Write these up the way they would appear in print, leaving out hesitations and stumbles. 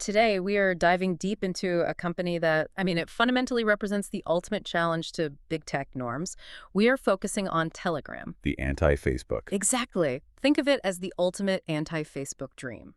Today, we are diving deep into a company that, it fundamentally represents the ultimate challenge to big tech norms. We are focusing on Telegram. The anti-Facebook. Exactly. Think of it as the ultimate anti-Facebook dream.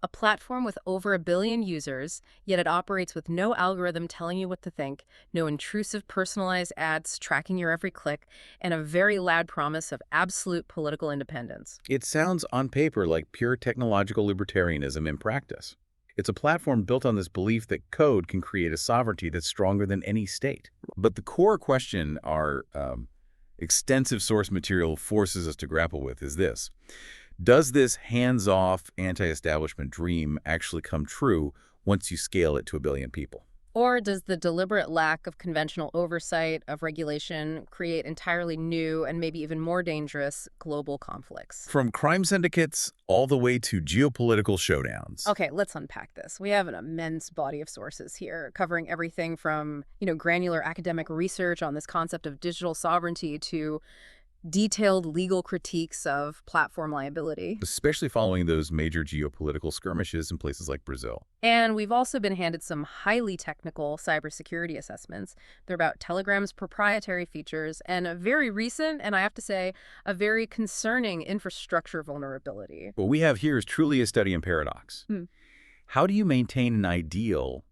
A platform with over 1 billion users, yet it operates with no algorithm telling you what to think, no intrusive personalized ads tracking your every click, and a very loud promise of absolute political independence. It sounds on paper like pure technological libertarianism in practice. It's a platform built on this belief that code can create a sovereignty that's stronger than any state. But the core question our extensive source material forces us to grapple with is this. Does this hands-off anti-establishment dream actually come true once you scale it to 1 billion people? Or does the deliberate lack of conventional oversight of regulation create entirely new and maybe even more dangerous global conflicts? From crime syndicates all the way to geopolitical showdowns. Okay, let's unpack this. We have an immense body of sources here covering everything from, granular academic research on this concept of digital sovereignty to detailed legal critiques of platform liability. Especially following those major geopolitical skirmishes in places like Brazil. And we've also been handed some highly technical cybersecurity assessments. They're about Telegram's proprietary features and a very recent, and I have to say, a very concerning infrastructure vulnerability. What we have here is truly a study in paradox. How do you maintain an ideal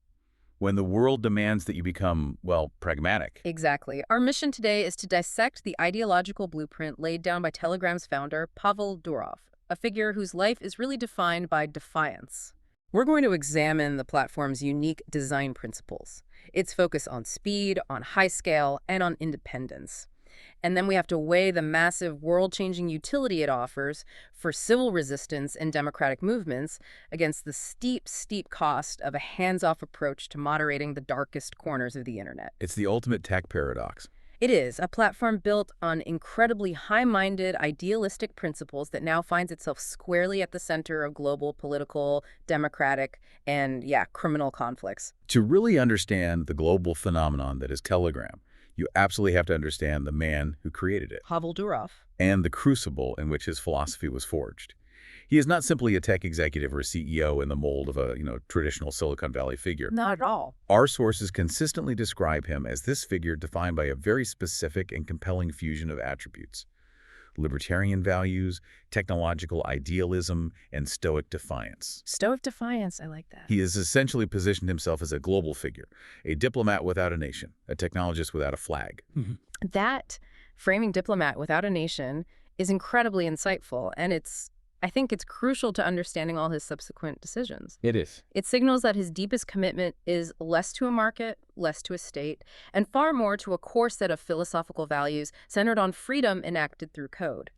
when the world demands that you become, well, pragmatic? Exactly. Our mission today is to dissect the ideological blueprint laid down by Telegram's founder, Pavel Durov, a figure whose life is really defined by defiance. We're going to examine the platform's unique design principles, its focus on speed, on high scale, and on independence. And then we have to weigh the massive world-changing utility it offers for civil resistance and democratic movements against the steep, steep cost of a hands-off approach to moderating the darkest corners of the internet. It's the ultimate tech paradox. It is a platform built on incredibly high-minded, idealistic principles that now finds itself squarely at the center of global political, democratic, and, criminal conflicts. To really understand the global phenomenon that is Telegram, you absolutely have to understand the man who created it Pavel Durov. and the crucible in which his philosophy was forged. He is not simply a tech executive or CEO in the mold of a, traditional Silicon Valley figure. Not at all. Our sources consistently describe him as this figure defined by a very specific and compelling fusion of attributes: libertarian values, technological idealism, and stoic defiance. Stoic defiance, I like that. He has essentially positioned himself as a global figure, a diplomat without a nation, a technologist without a flag. That framing diplomat without a nation is incredibly insightful, and I think it's crucial to understanding all his subsequent decisions. It is. It signals that his deepest commitment is less to a market, less to a state, and far more to a core set of philosophical values centered on freedom enacted through code.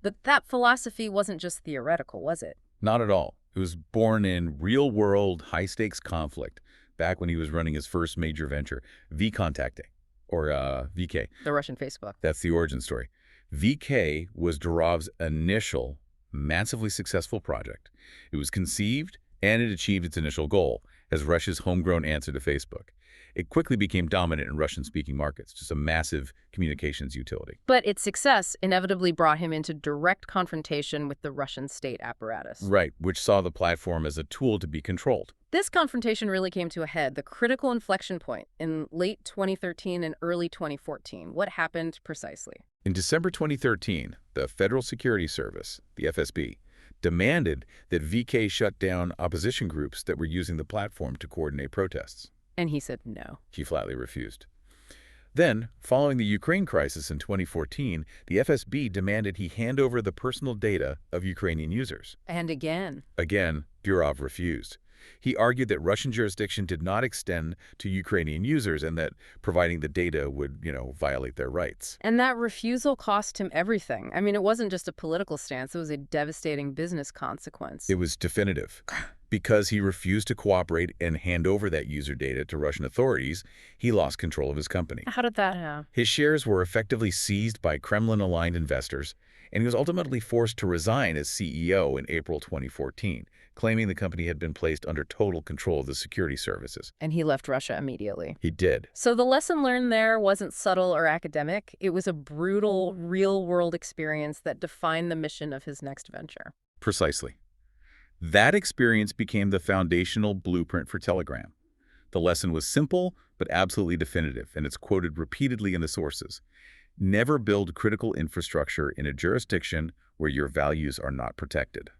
But that philosophy wasn't just theoretical, was it? Not at all. It was born in real-world, high-stakes conflict back when he was running his first major venture, VKontakte, or VK. The Russian Facebook. That's the origin story. VK was Durov's initial, massively successful project. It was conceived, and it achieved its initial goal as Russia's homegrown answer to Facebook. It quickly became dominant in Russian-speaking markets, just a massive communications utility. But its success inevitably brought him into direct confrontation with the Russian state apparatus. Right, which saw the platform as a tool to be controlled. This confrontation really came to a head, the critical inflection point, in late 2013 and early 2014. What happened precisely? In December 2013, the Federal Security Service, the FSB, demanded that VK shut down opposition groups that were using the platform to coordinate protests. And he said no. He flatly refused. Then, following the Ukraine crisis in 2014, the FSB demanded he hand over the personal data of Ukrainian users. And again. Again, Durov refused. He argued that Russian jurisdiction did not extend to Ukrainian users and that providing the data would, violate their rights. And that refusal cost him everything. It wasn't just a political stance. It was a devastating business consequence. It was definitive. Because he refused to cooperate and hand over that user data to Russian authorities, he lost control of his company. How did that happen? His shares were effectively seized by Kremlin-aligned investors, and he was ultimately forced to resign as CEO in April 2014, claiming the company had been placed under total control of the security services. And he left Russia immediately. He did. So the lesson learned there wasn't subtle or academic. It was a brutal, real-world experience that defined the mission of his next venture. Precisely. That experience became the foundational blueprint for Telegram. The lesson was simple, but absolutely definitive, and it's quoted repeatedly in the sources. Never build critical infrastructure in a jurisdiction where your values are not protected.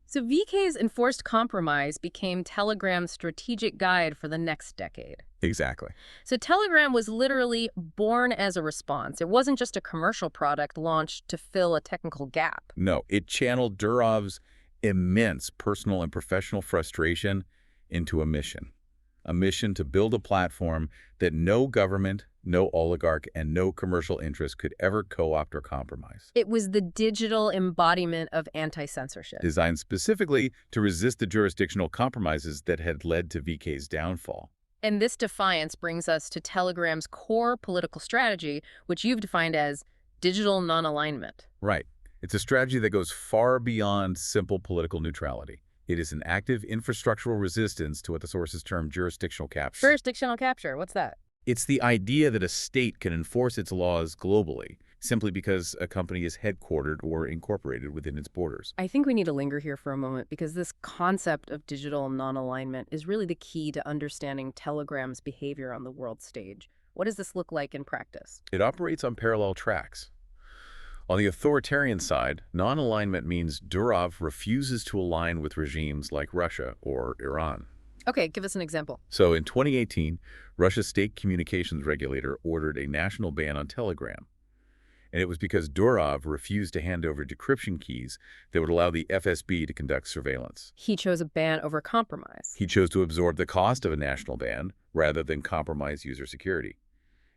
So VK's enforced compromise became Telegram's strategic guide for the next decade. Exactly. So Telegram was literally born as a response. It wasn't just a commercial product launched to fill a technical gap. No, it channeled Durov's immense personal and professional frustration into a mission to build a platform that no government, no oligarch, and no commercial interest could ever co-opt or compromise. It was the digital embodiment of anti-censorship. Designed specifically to resist the jurisdictional compromises that had led to VK's downfall. And this defiance brings us to Telegram's core political strategy, which you've defined as digital non-alignment. Right. It's a strategy that goes far beyond simple political neutrality. It is an active infrastructural resistance to what the sources term jurisdictional capture. Jurisdictional capture, what's that? It's the idea that a state can enforce its laws globally simply because a company is headquartered or incorporated within its borders. I think we need to linger here for a moment because this concept of digital non-alignment is really the key to understanding Telegram's behavior on the world stage. What does this look like in practice? It operates on parallel tracks. On the authoritarian side, non-alignment means Durov refuses to align with regimes like Russia or Iran. Okay, give us an example. So in 2018, Russia's state communications regulator ordered a national ban on Telegram. And it was because Durov refused to hand over decryption keys that would allow the FSB to conduct surveillance. He chose a ban over compromise. He chose to absorb the cost of a national ban rather than compromise user security.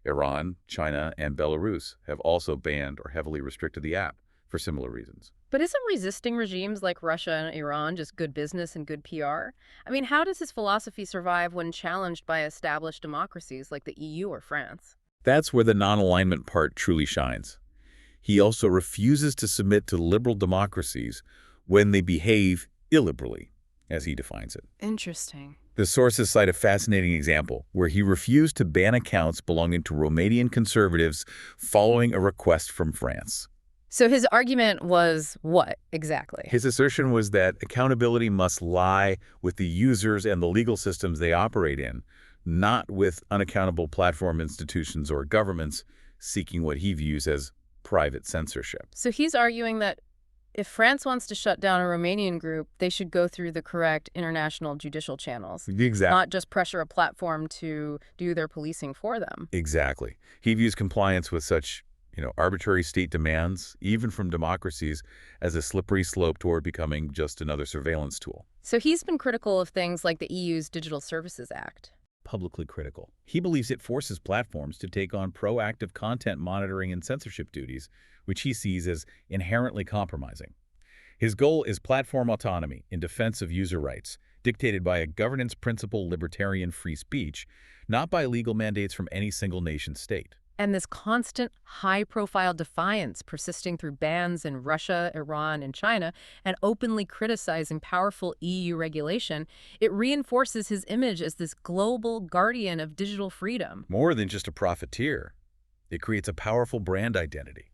Iran, China, and Belarus have also banned or heavily restricted the app for similar reasons. But isn't resisting regimes like Russia and Iran just good business and good PR? I mean, how does his philosophy survive when challenged by established democracies like the EU or France? That's where the non-alignment part truly shines. He also refuses to submit to liberal democracies when they behave illiberally, as he defines it. Interesting. The sources cite a fascinating example where he refused to ban accounts belonging to Romanian conservatives following a request from France. So his argument was what exactly? His assertion was that accountability must lie with the users and the legal systems they operate in, not with unaccountable platform institutions or governments seeking what he views as private censorship. So he's arguing that if France wants to shut down a Romanian group, they should go through the correct international judicial channels, Exactly. not just pressure a platform to do their policing for them. Exactly. He views compliance with such, arbitrary state demands, even from democracies, as a slippery slope toward becoming just another surveillance tool. So he's been critical of things like the EU's Digital Services Act. Publicly critical. He believes it forces platforms to take on proactive content monitoring and censorship duties, which he sees as inherently compromising. His goal is platform autonomy in defense of user rights, dictated by a governance principle libertarian free speech, not by legal mandates from any single nation-state. And this constant high-profile defiance persisting through bans in Russia, Iran, and China, and openly criticizing powerful EU regulation, it reinforces his image as this global guardian of digital freedom. More than just a profiteer, it creates a powerful brand identity.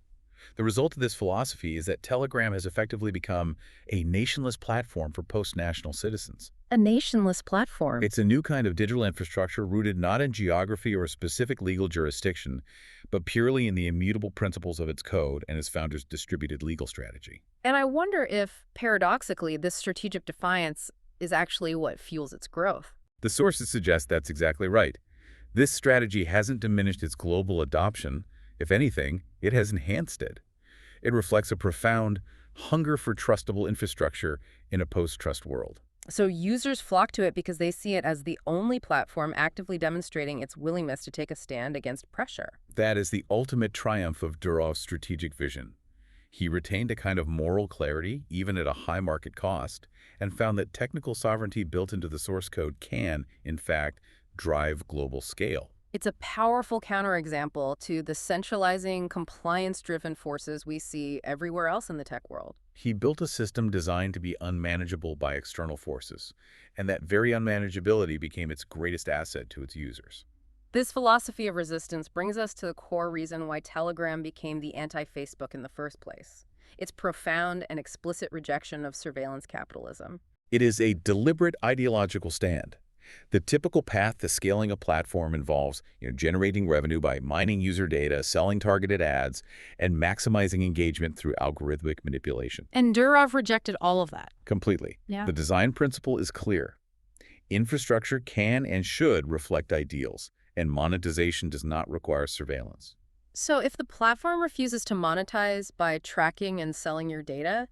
The result of this philosophy is that Telegram has effectively become a nationless platform for post-national citizens. A nationless platform. It's a new kind of digital infrastructure rooted not in geography or a specific legal jurisdiction, but purely in the immutable principles of its code and its founder's distributed legal strategy. And I wonder if, paradoxically, this strategic defiance is actually what fuels its growth. The sources suggest that's exactly right. This strategy hasn't diminished its global adoption. If anything, it has enhanced it. It reflects a profound hunger for trustable infrastructure in a post-trust world. So users flock to it because they see it as the only platform actively demonstrating its willingness to take a stand against pressure. That is the ultimate triumph of Durov's strategic vision. He retained a kind of moral clarity, even at a high market cost, and found that technical sovereignty built into the source code can, in fact, drive global scale. It's a powerful counterexample to the centralizing, compliance-driven forces we see everywhere else in the tech world. He built a system designed to be unmanageable by external forces, and that very unmanageability became its greatest asset to its users. This philosophy of resistance brings us to the core reason why Telegram became the anti-Facebook in the first place. its profound and explicit rejection of surveillance capitalism. It is a deliberate ideological stand. The typical path to scaling a platform involves generating revenue by mining user data, selling targeted ads, and maximizing engagement through algorithmic manipulation. And Durov rejected all of that. Completely. Yeah. The design principle is clear. Infrastructure can and should reflect ideals, and monetization does not require surveillance. So if the platform refuses to monetize by tracking and selling your data,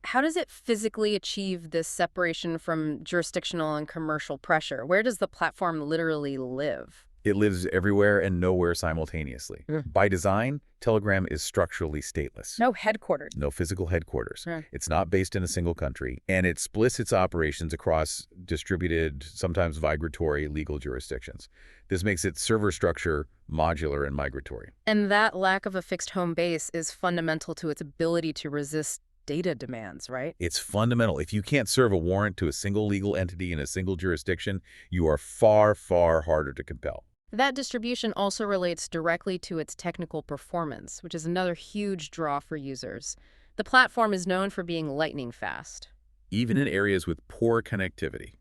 how does it physically achieve this separation from jurisdictional and commercial pressure? Where does the platform literally live? It lives everywhere and nowhere simultaneously. By design, Telegram is structurally stateless. No headquarters. No physical headquarters. Right. It's not based in a single country, and it splits its operations across distributed, sometimes migratory legal jurisdictions. This makes its server structure modular and migratory. And that lack of a fixed home base is fundamental to its ability to resist data demands, right? It's fundamental. If you can't serve a warrant to a single legal entity in a single jurisdiction, you are far, far harder to compel. That distribution also relates directly to its technical performance, which is another huge draw for users. The platform is known for being lightning fast. Even in areas with poor connectivity.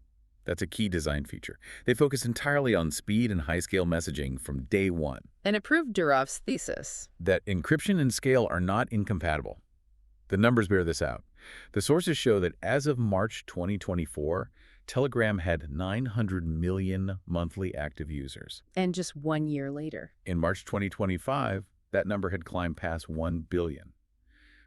That's a key design feature. They focus entirely on speed and high-scale messaging from day one. And it proved Durov's thesis. That encryption and scale are not incompatible. The numbers bear this out. The sources show that as of March 2024, Telegram had 900 million monthly active users. And just 1 year later. In March 2025, that number had climbed past 1 billion.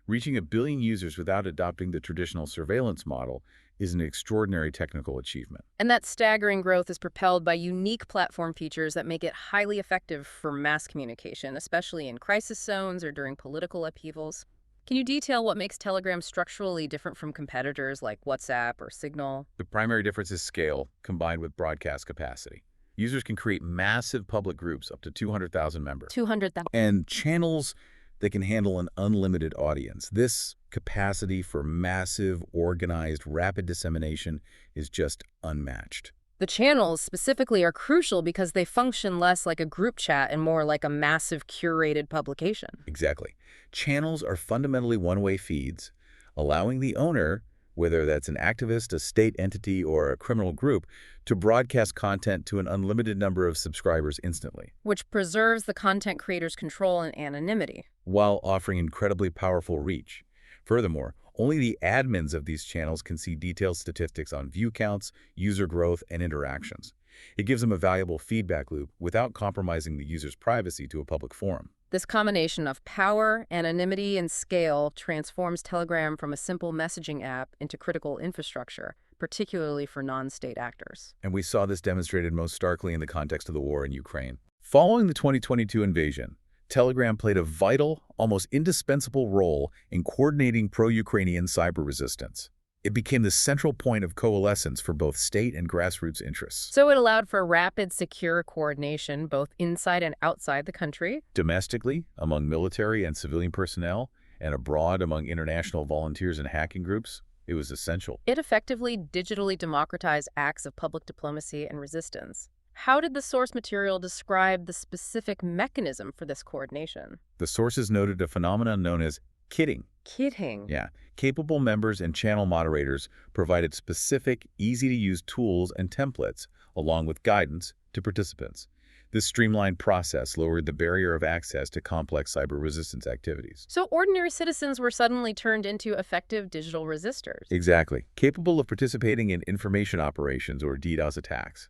Reaching 1 billion users without adopting the traditional surveillance model is an extraordinary technical achievement. And that staggering growth is propelled by unique platform features that make it highly effective for mass communication, especially in crisis zones or during political upheavals. Can you detail what makes Telegram structurally different from competitors like WhatsApp or Signal? The primary difference is scale combined with broadcast capacity. Users can create massive public groups up to 200,000 members. 200,000. And channels that can handle an unlimited audience. This capacity for massive, organized, rapid dissemination is just unmatched. The channels specifically are crucial because they function less like a group chat and more like a massive curated publication. Exactly. Channels are fundamentally one-way feeds, allowing the owner, whether that's an activist, a state entity, or a criminal group, to broadcast content to an unlimited number of subscribers instantly, which preserves the content creator's control and anonymity, while offering incredibly powerful reach. Furthermore, only the admins of these channels can see detailed statistics on view counts, user growth, and interactions. It gives them a valuable feedback loop without compromising the user's privacy to a public forum. This combination of power, anonymity, and scale transforms Telegram from a simple messaging app into critical infrastructure, particularly for non-state actors. And we saw this demonstrated most starkly in the context of the war in Ukraine. Following the 2022 invasion, Telegram played a vital, almost indispensable role in coordinating pro-Ukrainian cyber resistance. It became the central point of coalescence for both state and grassroots interests. So it allowed for rapid, secure coordination both inside and outside the country. Domestically, among military and civilian personnel, and abroad among international volunteers and hacking groups, it was essential. It effectively digitally democratized acts of public diplomacy and resistance. How did the source material describe the specific mechanism for this coordination? The sources noted a phenomenon known as kitting. Kitting? Yeah. Capable members and channel moderators provided specific, easy-to-use tools and templates, along with guidance, to participants. This streamlined process lowered the barrier of access to complex cyber resistance activities. So ordinary citizens were suddenly turned into effective digital resistors. Exactly. Capable of participating in information operations or DDoS attacks.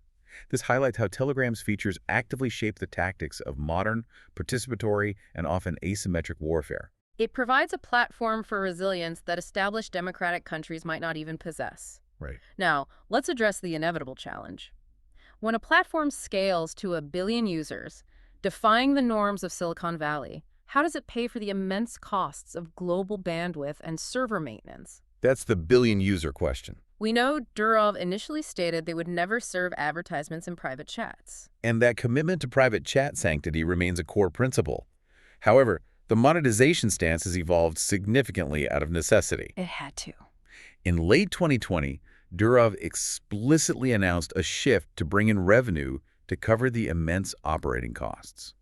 This highlights how Telegram's features actively shape the tactics of modern, participatory, and often asymmetric warfare. It provides a platform for resilience that established democratic countries might not even possess. Right. Now, let's address the inevitable challenge. When a platform scales to 1 billion users, defying the norms of Silicon Valley, how does it pay for the immense costs of global bandwidth and server maintenance? That's the billion-user question. We know Durov initially stated they would never serve advertisements in private chats. And that commitment to private chat sanctity remains a core principle. However, the monetization stance has evolved significantly out of necessity. It had to. In late 2020, Durov explicitly announced a shift to bring in revenue to cover the immense operating costs.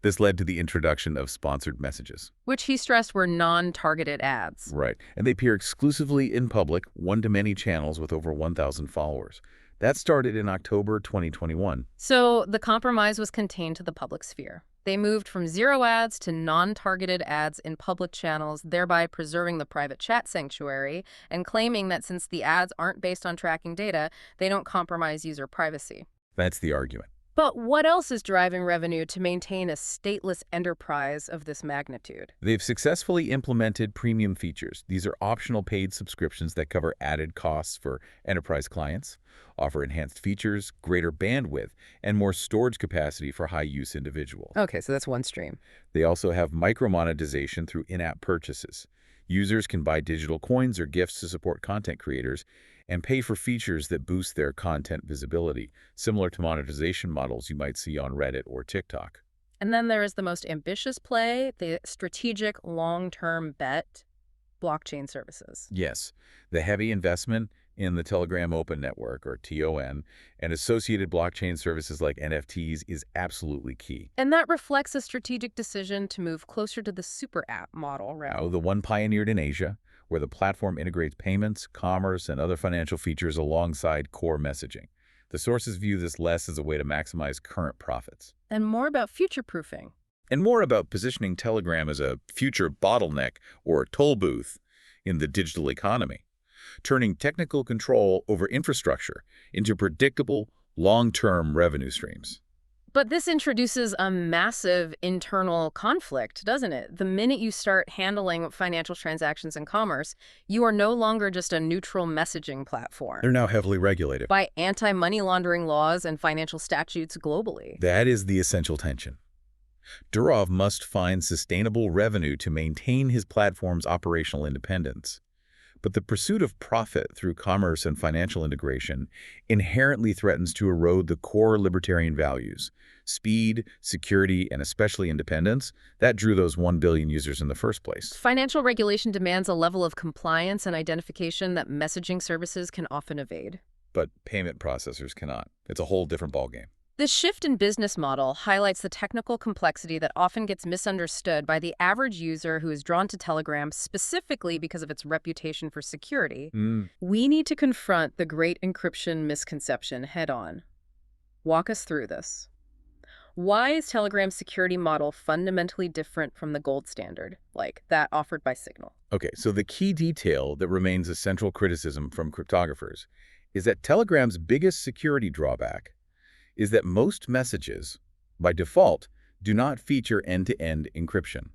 This led to the introduction of sponsored messages. which he stressed were non-targeted ads. Right. And they appear exclusively in public, one-to-many channels with over 1,000 followers. That started in October 2021. So the compromise was contained to the public sphere. They moved from zero ads to non-targeted ads in public channels, thereby preserving the private chat sanctuary and claiming that since the ads aren't based on tracking data, they don't compromise user privacy. That's the argument. But what else is driving revenue to maintain a stateless enterprise of this magnitude? They've successfully implemented premium features. These are optional paid subscriptions that cover added costs for enterprise clients, offer enhanced features, greater bandwidth, and more storage capacity for high-use individuals. Okay, so that's one stream. They also have micro-monetization through in-app purchases. Users can buy digital coins or gifts to support content creators and pay for features that boost their content visibility, similar to monetization models you might see on Reddit or TikTok. And then there is the most ambitious play, the strategic long-term bet, blockchain services. Yes, the heavy investment in the Telegram Open Network, or TON, and associated blockchain services like NFTs is absolutely key. And that reflects a strategic decision to move closer to the super app model, right? Now, the one pioneered in Asia, where the platform integrates payments, commerce, and other financial features alongside core messaging. The sources view this less as a way to maximize current profits, And more about future-proofing. and more about positioning Telegram as a future bottleneck or toll booth in the digital economy, turning technical control over infrastructure into predictable, long-term revenue streams. But this introduces a massive internal conflict, doesn't it? The minute you start handling financial transactions and commerce, you are no longer just a neutral messaging platform They're now heavily regulated. by anti-money laundering laws and financial statutes globally. That is the essential tension. Durov must find sustainable revenue to maintain his platform's operational independence. But the pursuit of profit through commerce and financial integration inherently threatens to erode the core libertarian values: speed, security, and especially independence that drew those 1 billion users in the first place. Financial regulation demands a level of compliance and identification that messaging services can often evade. But payment processors cannot. It's a whole different ballgame. This shift in business model highlights the technical complexity that often gets misunderstood by the average user who is drawn to Telegram specifically because of its reputation for security. We need to confront the great encryption misconception head-on. Walk us through this. Why is Telegram's security model fundamentally different from the gold standard, like that offered by Signal? Okay, so the key detail that remains a central criticism from cryptographers is that Telegram's biggest security drawback is that most messages, by default, do not feature end-to-end encryption,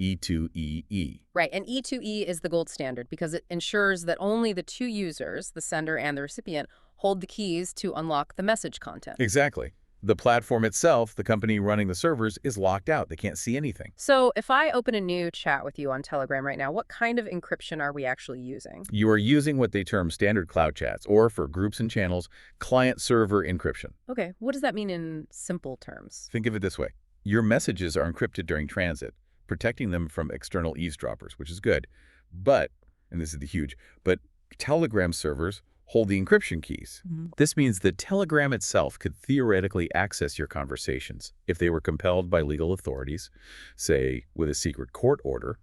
E2EE. Right, and E2E is the gold standard because it ensures that only the two users, the sender and the recipient, hold the keys to unlock the message content. Exactly. The platform itself, the company running the servers, is locked out. They can't see anything. So if I open a new chat with you on Telegram right now, what kind of encryption are we actually using? You are using what they term standard cloud chats, or for groups and channels, client-server encryption. Okay, what does that mean in simple terms? Think of it this way. Your messages are encrypted during transit, protecting them from external eavesdroppers, which is good. But, and this is the huge, but Telegram servers hold the encryption keys. This means that Telegram itself could theoretically access your conversations if they were compelled by legal authorities, say with a secret court order,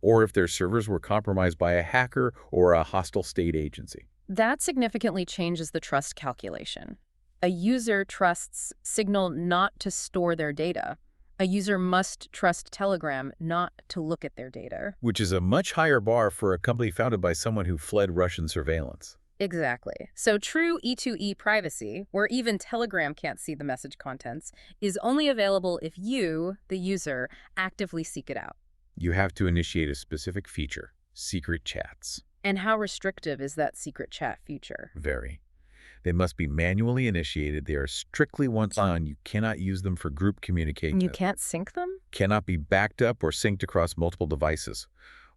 or if their servers were compromised by a hacker or a hostile state agency. That significantly changes the trust calculation. A user trusts Signal not to store their data. A user must trust Telegram not to look at their data. Which is a much higher bar for a company founded by someone who fled Russian surveillance. Exactly. So true E2E privacy, where even Telegram can't see the message contents, is only available if you, the user, actively seek it out. You have to initiate a specific feature, secret chats. And how restrictive is that secret chat feature? Very. They must be manually initiated. They are strictly once on. You cannot use them for group communication. And you can't sync them? Cannot be backed up or synced across multiple devices.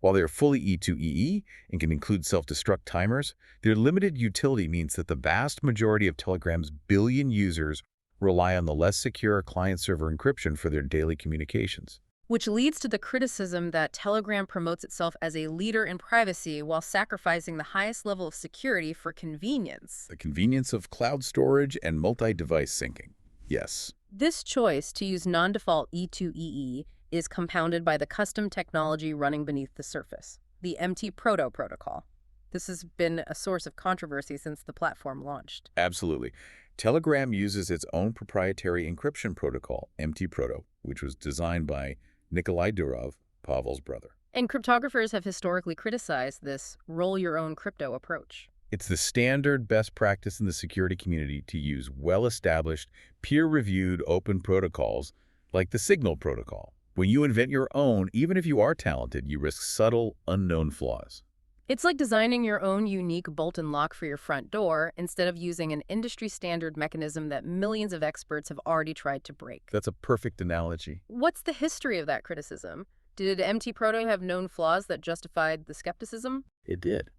While they are fully E2EE and can include self-destruct timers, their limited utility means that the vast majority of Telegram's billion users rely on the less secure client-server encryption for their daily communications. Which leads to the criticism that Telegram promotes itself as a leader in privacy while sacrificing the highest level of security for convenience. The convenience of cloud storage and multi-device syncing. Yes. This choice to use non-default E2EE is compounded by the custom technology running beneath the surface, the MT-Proto protocol. This has been a source of controversy since the platform launched. Absolutely. Telegram uses its own proprietary encryption protocol, MT-Proto, which was designed by Nikolai Durov, Pavel's brother. And cryptographers have historically criticized this roll-your-own-crypto approach. It's the standard best practice in the security community to use well-established, peer-reviewed open protocols like the Signal protocol. When you invent your own, even if you are talented, you risk subtle, unknown flaws. It's like designing your own unique bolt and lock for your front door instead of using an industry-standard mechanism that millions of experts have already tried to break. That's a perfect analogy. What's the history of that criticism? Did MT-Proto have known flaws that justified the skepticism? It did.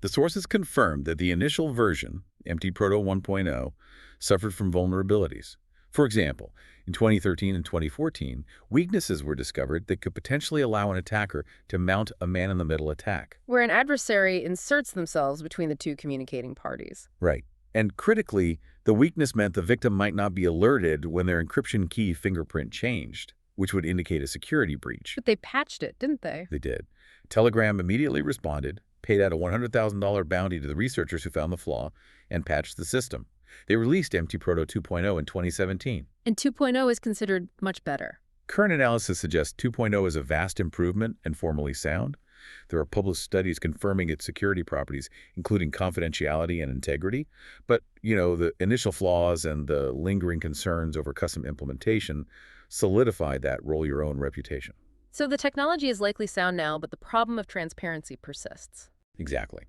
The sources confirmed that the initial version, MT-Proto 1.0, suffered from vulnerabilities. For example, in 2013 and 2014, weaknesses were discovered that could potentially allow an attacker to mount a man-in-the-middle attack. Where an adversary inserts themselves between the two communicating parties. Right. And critically, the weakness meant the victim might not be alerted when their encryption key fingerprint changed, which would indicate a security breach. But they patched it, didn't they? They did. Telegram immediately responded, paid out a $100,000 bounty to the researchers who found the flaw, and patched the system. They released MT-Proto 2.0 in 2017. And 2.0 is considered much better. Current analysis suggests 2.0 is a vast improvement and formally sound. There are published studies confirming its security properties, including confidentiality and integrity. But, the initial flaws and the lingering concerns over custom implementation solidified that roll-your-own reputation. So the technology is likely sound now, but the problem of transparency persists. Exactly.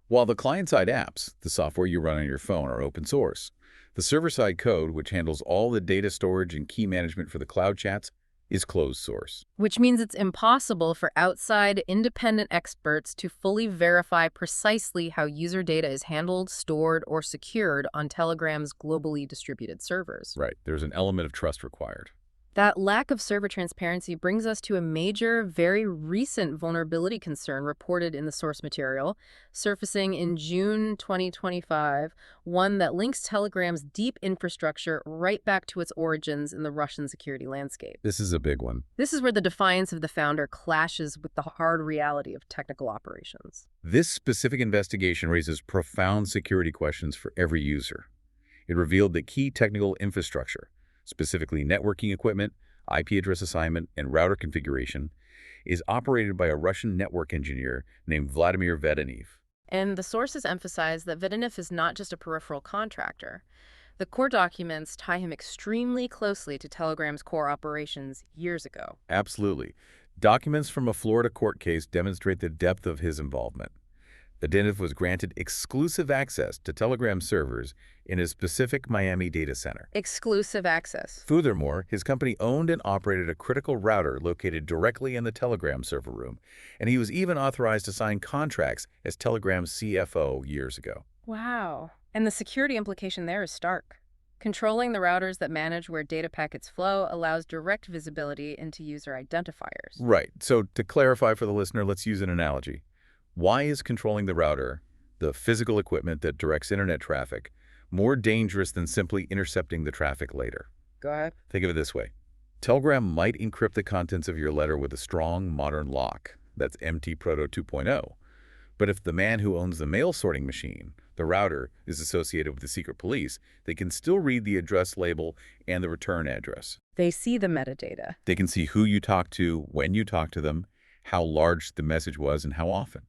While the client-side apps, the software you run on your phone, are open source, the server-side code, which handles all the data storage and key management for the cloud chats, is closed source. Which means it's impossible for outside, independent experts to fully verify precisely how user data is handled, stored, or secured on Telegram's globally distributed servers. Right. There's an element of trust required. That lack of server transparency brings us to a major, very recent vulnerability concern reported in the source material, surfacing in June 2025, one that links Telegram's deep infrastructure right back to its origins in the Russian security landscape. This is a big one. This is where the defiance of the founder clashes with the hard reality of technical operations. This specific investigation raises profound security questions for every user. It revealed that key technical infrastructure, specifically networking equipment, IP address assignment, and router configuration, is operated by a Russian network engineer named Vladimir Vedenev. And the sources emphasize that Vedenev is not just a peripheral contractor. The core documents tie him extremely closely to Telegram's core operations years ago. Absolutely. Documents from a Florida court case demonstrate the depth of his involvement. Vedenev was granted exclusive access to Telegram servers in a specific Miami data center. Exclusive access. Furthermore, his company owned and operated a critical router located directly in the Telegram server room, and he was even authorized to sign contracts as Telegram's CFO years ago. Wow. And the security implication there is stark. Controlling the routers that manage where data packets flow allows direct visibility into user identifiers. Right. So to clarify for the listener, let's use an analogy. Why is controlling the router, the physical equipment that directs internet traffic, more dangerous than simply intercepting the traffic later? Go ahead. Think of it this way. Telegram might encrypt the contents of your letter with a strong, modern lock. That's MT-Proto 2.0. But if the man who owns the mail sorting machine, the router, is associated with the secret police, they can still read the address label and the return address. They see the metadata. They can see who you talked to, when you talked to them, how large the message was, and how often.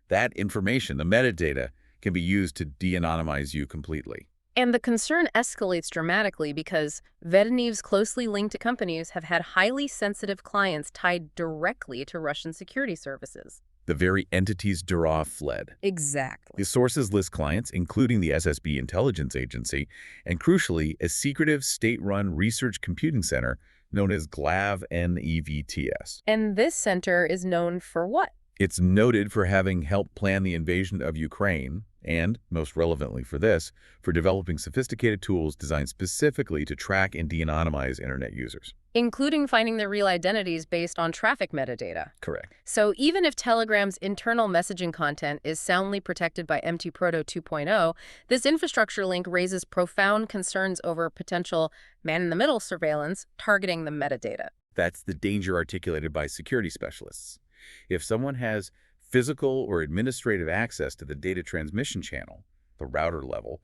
That information, the metadata, can be used to de-anonymize you completely. And the concern escalates dramatically because Vedenev's closely linked companies have had highly sensitive clients tied directly to Russian security services. The very entities Durov fled. Exactly. The sources list clients, including the SSB intelligence agency, and crucially, a secretive state-run research computing center known as GlavNEVTS. And this center is known for what? It's noted for having helped plan the invasion of Ukraine, And, most relevantly for this, for developing sophisticated tools designed specifically to track and de-anonymize Internet users. Including finding their real identities based on traffic metadata. Correct. So even if Telegram's internal messaging content is soundly protected by MT-Proto 2.0, this infrastructure link raises profound concerns over potential man-in-the-middle surveillance targeting the metadata. That's the danger articulated by security specialists. If someone has physical or administrative access to the data transmission channel, the router level,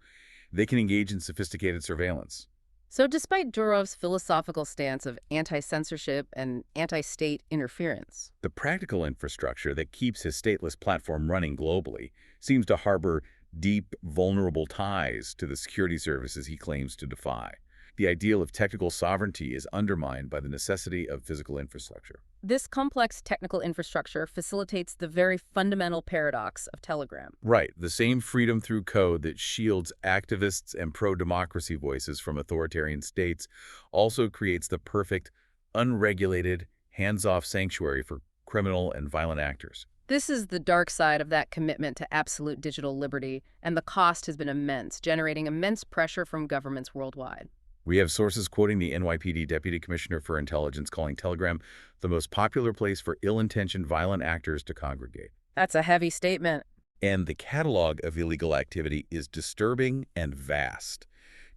they can engage in sophisticated surveillance. So despite Durov's philosophical stance of anti-censorship and anti-state interference, The practical infrastructure that keeps his stateless platform running globally seems to harbor deep, vulnerable ties to the security services he claims to defy. The ideal of technical sovereignty is undermined by the necessity of physical infrastructure. this complex technical infrastructure facilitates the very fundamental paradox of Telegram. Right, the same freedom through code that shields activists and pro-democracy voices from authoritarian states also creates the perfect, unregulated, hands-off sanctuary for criminal and violent actors. This is the dark side of that commitment to absolute digital liberty, and the cost has been immense, generating immense pressure from governments worldwide. We have sources quoting the NYPD Deputy Commissioner for Intelligence calling Telegram the most popular place for ill-intentioned violent actors to congregate. That's a heavy statement. And the catalog of illegal activity is disturbing and vast.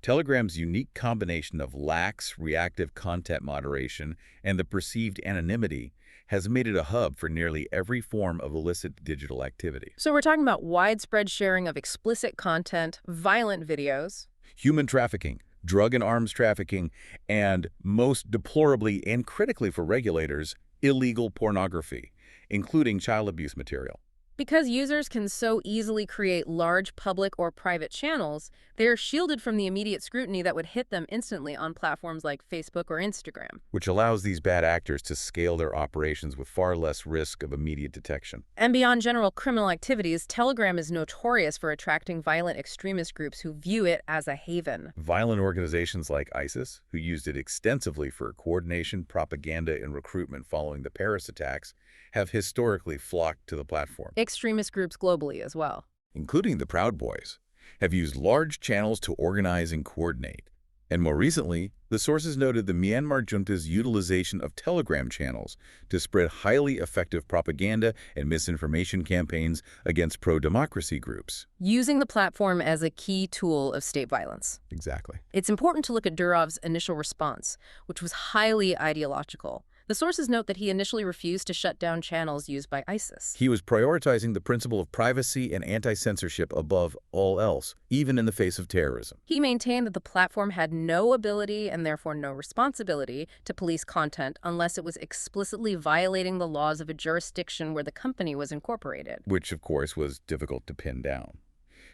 Telegram's unique combination of lax, reactive content moderation and the perceived anonymity has made it a hub for nearly every form of illicit digital activity. So we're talking about widespread sharing of explicit content, violent videos, Human trafficking, drug and arms trafficking, and, most deplorably and critically for regulators, illegal pornography, including child abuse material. because users can so easily create large public or private channels, they're shielded from the immediate scrutiny that would hit them instantly on platforms like Facebook or Instagram. Which allows these bad actors to scale their operations with far less risk of immediate detection. And beyond general criminal activities, Telegram is notorious for attracting violent extremist groups who view it as a haven. Violent organizations like ISIS, who used it extensively for coordination, propaganda, and recruitment following the Paris attacks, have historically flocked to the platform. Extremist groups globally as well. Including the Proud Boys, have used large channels to organize and coordinate. And more recently, the sources noted the Myanmar junta's utilization of Telegram channels to spread highly effective propaganda and misinformation campaigns against pro-democracy groups. Using the platform as a key tool of state violence. Exactly. It's important to look at Durov's initial response, which was highly ideological. The sources note that he initially refused to shut down channels used by ISIS. He was prioritizing the principle of privacy and anti-censorship above all else, even in the face of terrorism. He maintained that the platform had no ability and therefore no responsibility to police content unless it was explicitly violating the laws of a jurisdiction where the company was incorporated. Which, of course, was difficult to pin down.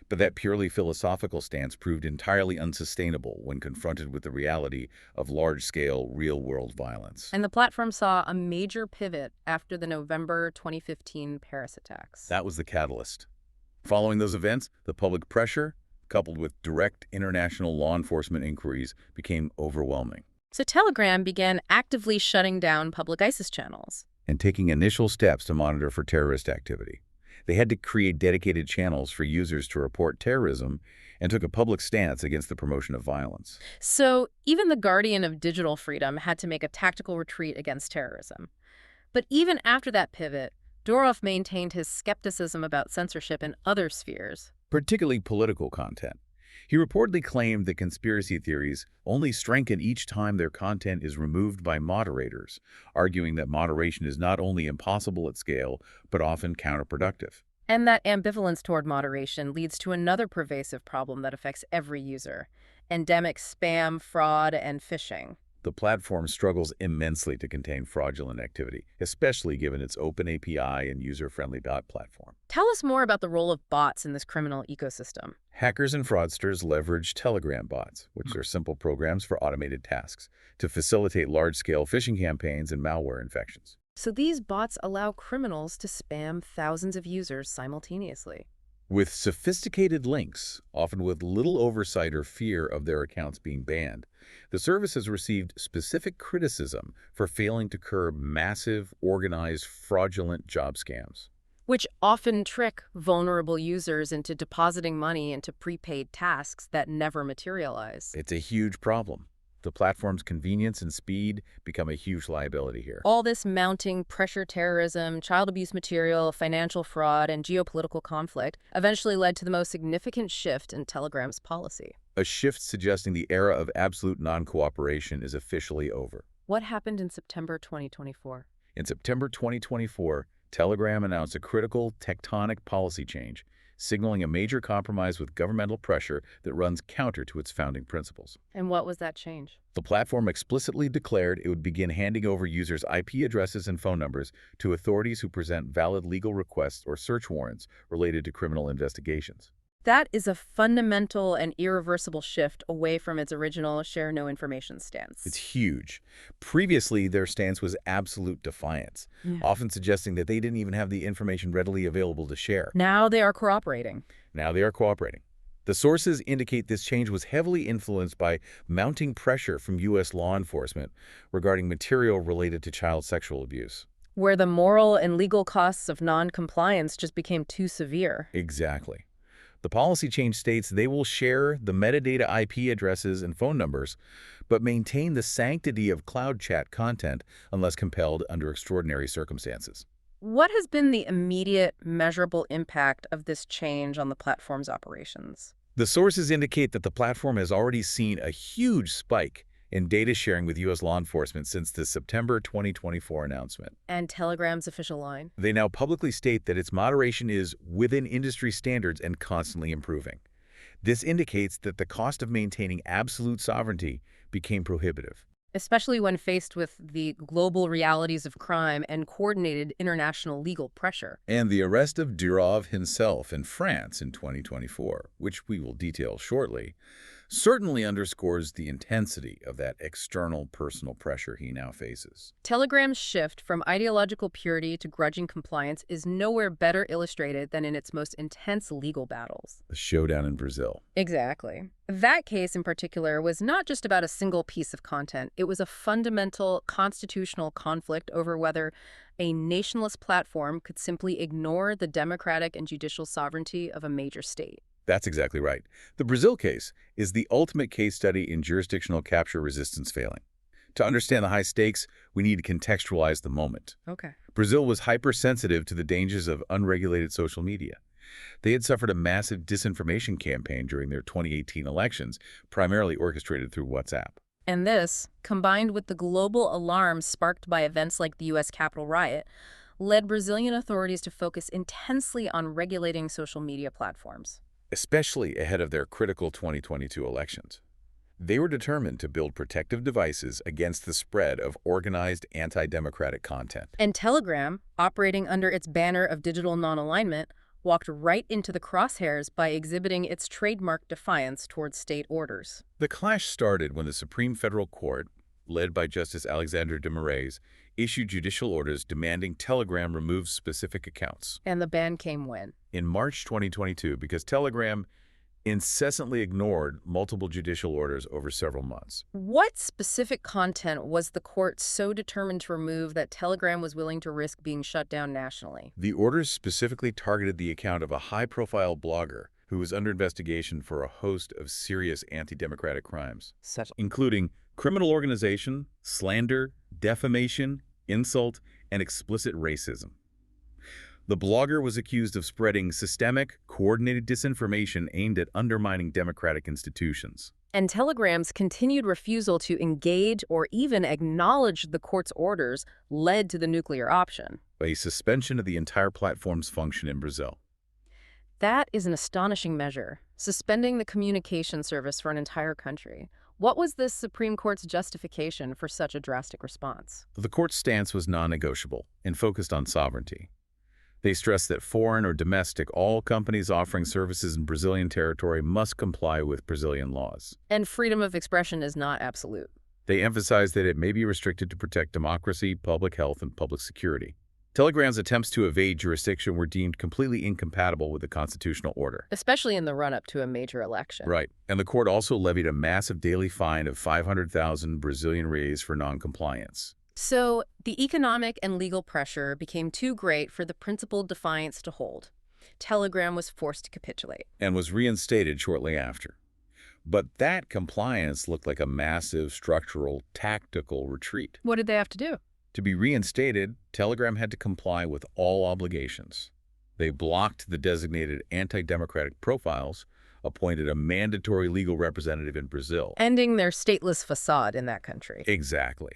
But that purely philosophical stance proved entirely unsustainable when confronted with the reality of large-scale, real-world violence. And the platform saw a major pivot after the November 2015 Paris attacks. That was the catalyst. Following those events, the public pressure, coupled with direct international law enforcement inquiries, became overwhelming. So Telegram began actively shutting down public ISIS channels. And taking initial steps to monitor for terrorist activity. They had to create dedicated channels for users to report terrorism and took a public stance against the promotion of violence. So even the guardian of digital freedom had to make a tactical retreat against terrorism. But even after that pivot, Durov maintained his skepticism about censorship in other spheres. Particularly political content. He reportedly claimed that conspiracy theories only strengthen each time their content is removed by moderators, arguing that moderation is not only impossible at scale, but often counterproductive. And that ambivalence toward moderation leads to another pervasive problem that affects every user: endemic spam, fraud, and phishing. The platform struggles immensely to contain fraudulent activity, especially given its open API and user-friendly bot platform. Tell us more about the role of bots in this criminal ecosystem. Hackers and fraudsters leverage Telegram bots, which are simple programs for automated tasks, to facilitate large-scale phishing campaigns and malware infections. So these bots allow criminals to spam thousands of users simultaneously. With sophisticated links, often with little oversight or fear of their accounts being banned, the service has received specific criticism for failing to curb massive, organized, fraudulent job scams. which often trick vulnerable users into depositing money into prepaid tasks that never materialize. It's a huge problem. The platform's convenience and speed become a huge liability here. All this mounting pressure terrorism, child abuse material, financial fraud, and geopolitical conflict eventually led to the most significant shift in Telegram's policy. A shift suggesting the era of absolute non-cooperation is officially over. What happened in September 2024? In September 2024, Telegram announced a critical tectonic policy change, signaling a major compromise with governmental pressure that runs counter to its founding principles. And what was that change? The platform explicitly declared it would begin handing over users' IP addresses and phone numbers to authorities who present valid legal requests or search warrants related to criminal investigations. That is a fundamental and irreversible shift away from its original share no information stance. It's huge. Previously, their stance was absolute defiance, often suggesting that they didn't even have the information readily available to share. Now they are cooperating. Now they are cooperating. The sources indicate this change was heavily influenced by mounting pressure from U.S. law enforcement regarding material related to child sexual abuse. Where the moral and legal costs of non-compliance just became too severe. Exactly. The policy change states they will share the metadata IP addresses and phone numbers, but maintain the sanctity of cloud chat content unless compelled under extraordinary circumstances. What has been the immediate, measurable impact of this change on the platform's operations? The sources indicate that the platform has already seen a huge spike in data sharing with U.S. law enforcement since the September 2024 announcement. And Telegram's official line? They now publicly state that its moderation is within industry standards and constantly improving. This indicates that the cost of maintaining absolute sovereignty became prohibitive. Especially when faced with the global realities of crime and coordinated international legal pressure. And the arrest of Durov himself in France in 2024, which we will detail shortly, certainly underscores the intensity of that external personal pressure he now faces. Telegram's shift from ideological purity to grudging compliance is nowhere better illustrated than in its most intense legal battles. The showdown in Brazil. Exactly. That case in particular was not just about a single piece of content. It was a fundamental constitutional conflict over whether a nationless platform could simply ignore the democratic and judicial sovereignty of a major state. That's exactly right. The Brazil case is the ultimate case study in jurisdictional capture resistance failing. To understand the high stakes, we need to contextualize the moment. Okay. Brazil was hypersensitive to the dangers of unregulated social media. They had suffered a massive disinformation campaign during their 2018 elections, primarily orchestrated through WhatsApp. And this, combined with the global alarm sparked by events like the U.S. Capitol riot, led Brazilian authorities to focus intensely on regulating social media platforms. Especially ahead of their critical 2022 elections. They were determined to build protective devices against the spread of organized anti-democratic content. And Telegram, operating under its banner of digital non-alignment, walked right into the crosshairs by exhibiting its trademark defiance towards state orders. The clash started when the Supreme Federal Court, led by Justice Alexandre de Moraes, issued judicial orders demanding Telegram remove specific accounts. And the ban came when? In March 2022, because Telegram incessantly ignored multiple judicial orders over several months. What specific content was the court so determined to remove that Telegram was willing to risk being shut down nationally? The orders specifically targeted the account of a high-profile blogger who was under investigation for a host of serious anti-democratic crimes, including criminal organization, slander, defamation, insult, and explicit racism. The blogger was accused of spreading systemic, coordinated disinformation aimed at undermining democratic institutions. And Telegram's continued refusal to engage or even acknowledge the court's orders led to the nuclear option. A suspension of the entire platform's function in Brazil. That is an astonishing measure, suspending the communication service for an entire country. What was the Supreme Court's justification for such a drastic response? The court's stance was non-negotiable and focused on sovereignty. They stressed that foreign or domestic, all companies offering services in Brazilian territory must comply with Brazilian laws. And freedom of expression is not absolute. They emphasized that it may be restricted to protect democracy, public health, and public security. Telegram's attempts to evade jurisdiction were deemed completely incompatible with the constitutional order. Especially in the run-up to a major election. Right. And the court also levied a massive daily fine of 500,000 Brazilian reais for non-compliance. So the economic and legal pressure became too great for the principled defiance to hold. Telegram was forced to capitulate. and was reinstated shortly after. But that compliance looked like a massive structural, tactical retreat. What did they have to do? To be reinstated, Telegram had to comply with all obligations. They blocked the designated anti-democratic profiles, appointed a mandatory legal representative in Brazil. Ending their stateless facade in that country. Exactly.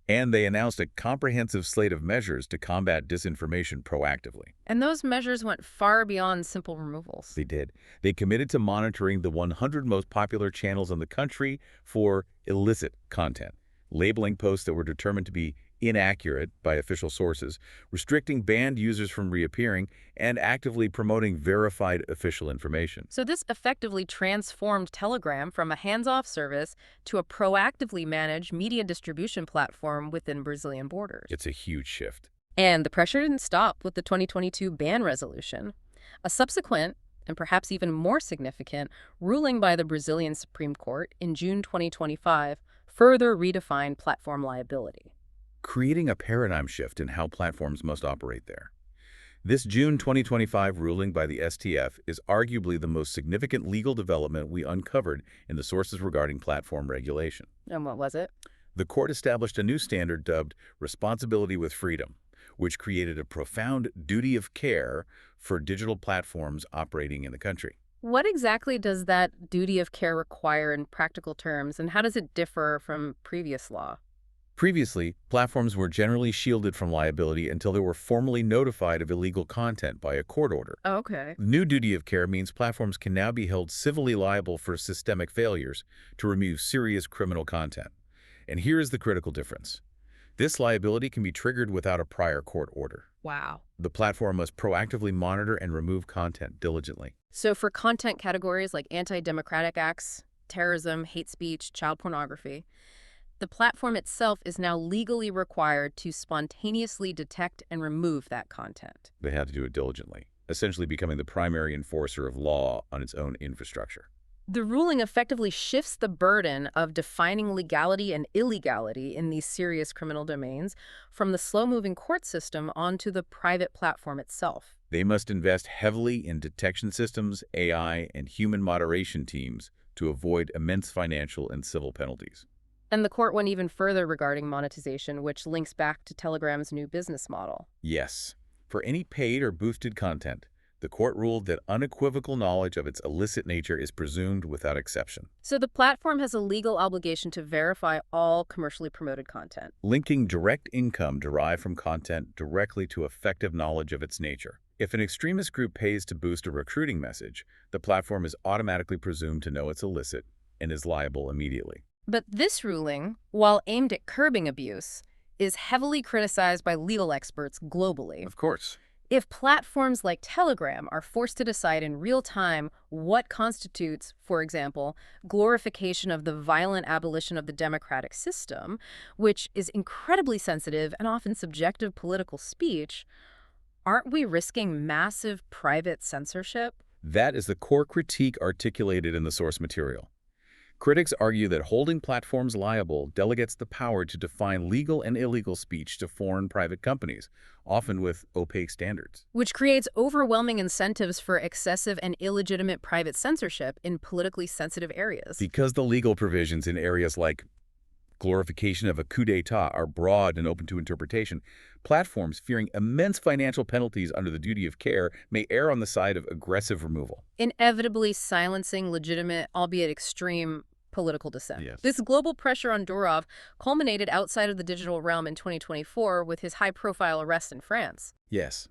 And they announced a comprehensive slate of measures to combat disinformation proactively. And those measures went far beyond simple removals. They did. They committed to monitoring the 100 most popular channels in the country for illicit content, labeling posts that were determined to be inaccurate by official sources, restricting banned users from reappearing, and actively promoting verified official information. So this effectively transformed Telegram from a hands-off service to a proactively managed media distribution platform within Brazilian borders. It's a huge shift. And the pressure didn't stop with the 2022 ban resolution. A subsequent, and perhaps even more significant, ruling by the Brazilian Supreme Court in June 2025 further redefined platform liability, Creating a paradigm shift in how platforms must operate there. This June 2025 ruling by the STF is arguably the most significant legal development we uncovered in the sources regarding platform regulation. And what was it? The court established a new standard dubbed responsibility with freedom, which created a profound duty of care for digital platforms operating in the country. What exactly does that duty of care require in practical terms, and how does it differ from previous law? Previously, platforms were generally shielded from liability until they were formally notified of illegal content by a court order. Okay. The new duty of care means platforms can now be held civilly liable for systemic failures to remove serious criminal content. And here is the critical difference. This liability can be triggered without a prior court order. Wow. The platform must proactively monitor and remove content diligently. So for content categories like anti-democratic acts, terrorism, hate speech, child pornography, the platform itself is now legally required to spontaneously detect and remove that content. They have to do it diligently, essentially becoming the primary enforcer of law on its own infrastructure. The ruling effectively shifts the burden of defining legality and illegality in these serious criminal domains from the slow-moving court system onto the private platform itself. They must invest heavily in detection systems, AI, and human moderation teams to avoid immense financial and civil penalties. And the court went even further regarding monetization, which links back to Telegram's new business model. Yes, for any paid or boosted content, the court ruled that unequivocal knowledge of its illicit nature is presumed without exception, So the platform has a legal obligation to verify all commercially promoted content. linking direct income derived from content directly to effective knowledge of its nature. If an extremist group pays to boost a recruiting message, the platform is automatically presumed to know it's illicit and is liable immediately. But this ruling, while aimed at curbing abuse, is heavily criticized by legal experts globally. Of course. If platforms like Telegram are forced to decide in real time what constitutes, for example, glorification of the violent abolition of the democratic system, which is incredibly sensitive and often subjective political speech, aren't we risking massive private censorship? That is the core critique articulated in the source material. Critics argue that holding platforms liable delegates the power to define legal and illegal speech to foreign private companies, often with opaque standards. Which creates overwhelming incentives for excessive and illegitimate private censorship in politically sensitive areas. Because the legal provisions in areas like glorification of a coup d'etat are broad and open to interpretation, platforms fearing immense financial penalties under the duty of care may err on the side of aggressive removal. Inevitably silencing legitimate, albeit extreme, political dissent. Yes. This global pressure on Durov culminated outside of the digital realm in 2024 with his high-profile arrest in France. Yes.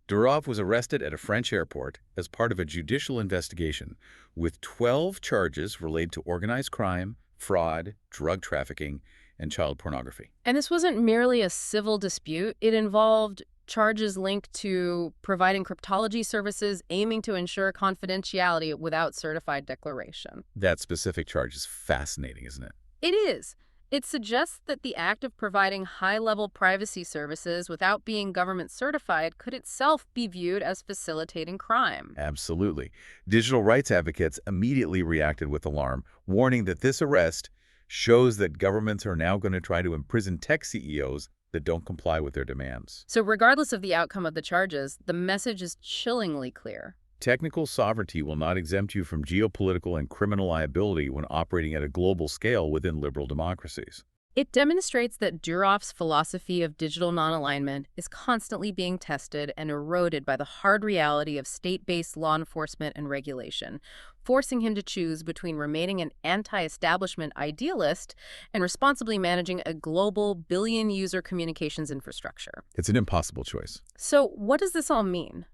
Durov was arrested at a French airport as part of a judicial investigation with 12 charges related to organized crime, fraud, drug trafficking, and child pornography. And this wasn't merely a civil dispute. It involved charges linked to providing cryptology services aiming to ensure confidentiality without certified declaration. That specific charge is fascinating, isn't it? It is. It suggests that the act of providing high-level privacy services without being government certified could itself be viewed as facilitating crime. Absolutely. Digital rights advocates immediately reacted with alarm, warning that this arrest shows that governments are now going to try to imprison tech CEOs that don't comply with their demands. So regardless of the outcome of the charges, the message is chillingly clear. Technical sovereignty will not exempt you from geopolitical and criminal liability when operating at a global scale within liberal democracies. It demonstrates that Durov's philosophy of digital non-alignment is constantly being tested and eroded by the hard reality of state-based law enforcement and regulation, forcing him to choose between remaining an anti-establishment idealist and responsibly managing a global billion-user communications infrastructure. It's an impossible choice. So what does this all mean?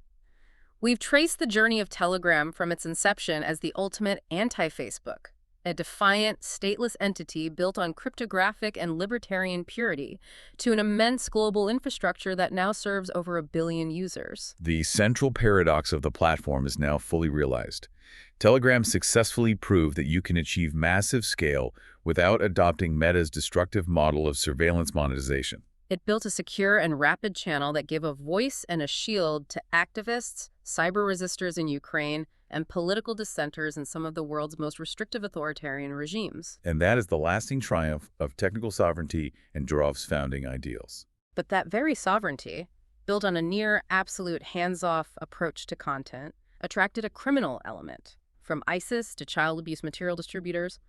We've traced the journey of Telegram from its inception as the ultimate anti-Facebook, a defiant, stateless entity built on cryptographic and libertarian purity, to an immense global infrastructure that now serves over 1 billion users. The central paradox of the platform is now fully realized. Telegram successfully proved that you can achieve massive scale without adopting Meta's destructive model of surveillance monetization. It built a secure and rapid channel that gave a voice and a shield to activists, cyber resistors in Ukraine, and political dissenters in some of the world's most restrictive authoritarian regimes. And that is the lasting triumph of technical sovereignty and Durov's founding ideals. But that very sovereignty, built on a near-absolute hands-off approach to content, attracted a criminal element, from ISIS to child abuse material distributors,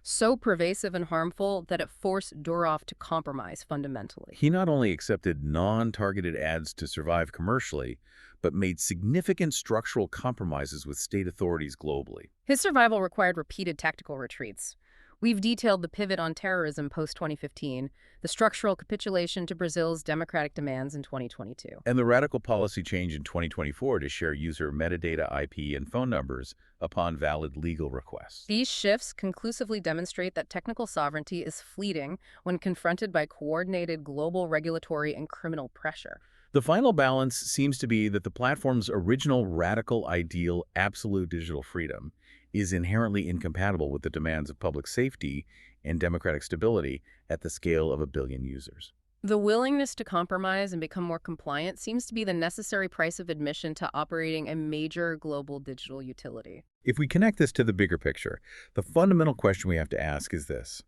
so pervasive and harmful that it forced Durov to compromise fundamentally. He not only accepted non-targeted ads to survive commercially, but made significant structural compromises with state authorities globally. His survival required repeated tactical retreats. We've detailed the pivot on terrorism post-2015, the structural capitulation to Brazil's democratic demands in 2022. And the radical policy change in 2024 to share user metadata, IP, and phone numbers upon valid legal requests. These shifts conclusively demonstrate that technical sovereignty is fleeting when confronted by coordinated global regulatory and criminal pressure. The final balance seems to be that the platform's original radical ideal, absolute digital freedom, is inherently incompatible with the demands of public safety and democratic stability at the scale of 1 billion users. The willingness to compromise and become more compliant seems to be the necessary price of admission to operating a major global digital utility. If we connect this to the bigger picture, the fundamental question we have to ask is this.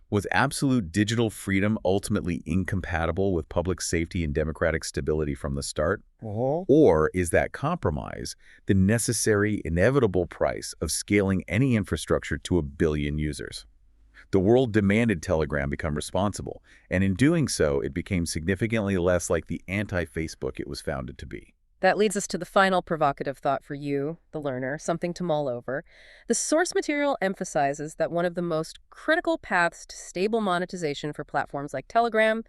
Was absolute digital freedom ultimately incompatible with public safety and democratic stability from the start? Or is that compromise the necessary, inevitable price of scaling any infrastructure to 1 billion users? The world demanded Telegram become responsible, and in doing so, it became significantly less like the anti-Facebook it was founded to be. That leads us to the final provocative thought for you, the learner, something to mull over. The source material emphasizes that one of the most critical paths to stable monetization for platforms like Telegram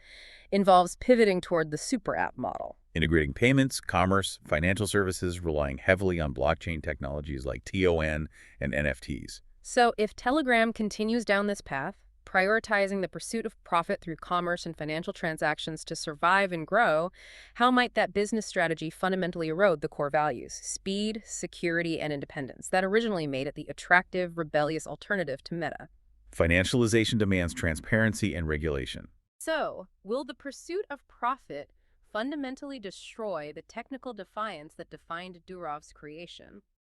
involves pivoting toward the super app model. Integrating payments, commerce, financial services, relying heavily on blockchain technologies like TON and NFTs. So if Telegram continues down this path, prioritizing the pursuit of profit through commerce and financial transactions to survive and grow, how might that business strategy fundamentally erode the core values, speed, security, and independence, that originally made it the attractive, rebellious alternative to Meta? Financialization demands transparency and regulation. So, will the pursuit of profit fundamentally destroy the technical defiance that defined Durov's creation?